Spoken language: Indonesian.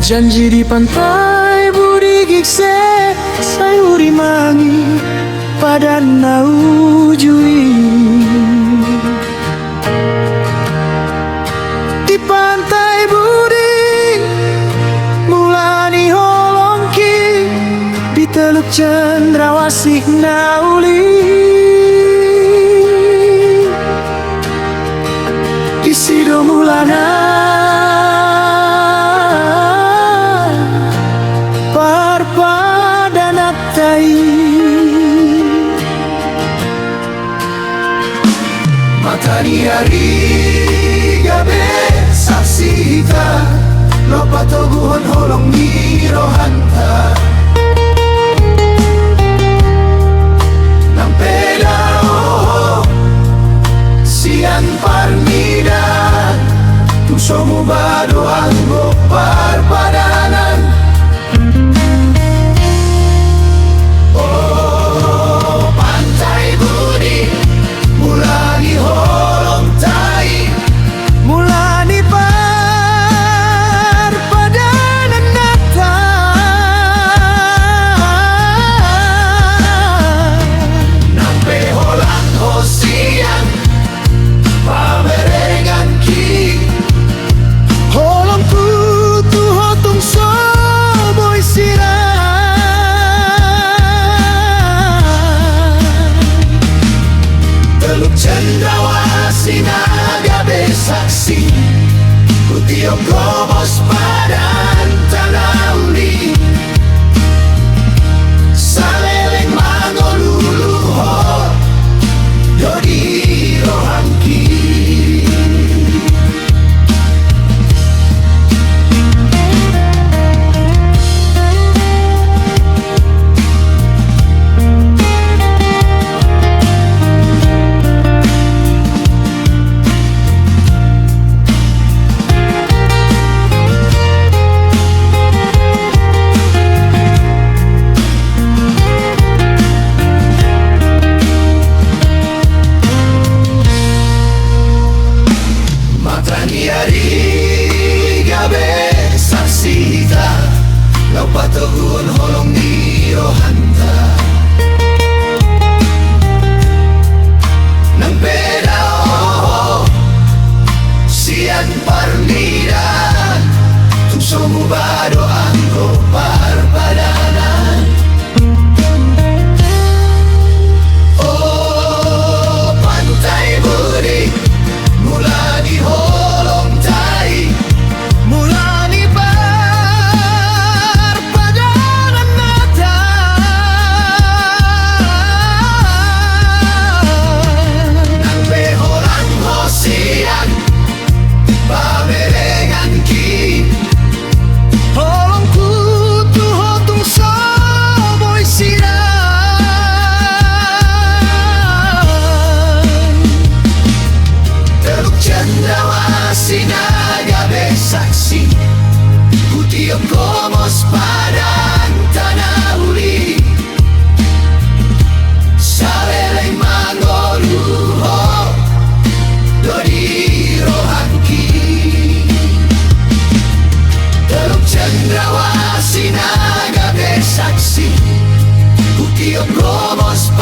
Janji di pantai budi gikse sayuri mangi pada naujui. Di pantai budi mulani holongki di Teluk Cendrawasih nauli. Di sido mulana matani hari gabe saksita lopa toguhon holong miro hanta nampela oh sian parmida tusomu bado anggo parpadanan. Cendrawasih nagabe saksi kutiok gobos padan tanah uli saleleng mangoluluho dodi rohangki. Patogun holong niro hanta nang beda oh sian parnidan tusomu bado anggo parpadanan. Oh pantai budi mula di holong tai mulani saksi kutiok gomos padan tanah uli saleleng mangoluho dodi rohangki. Teluk Cendrawasih nagabe saksi kutiok gomos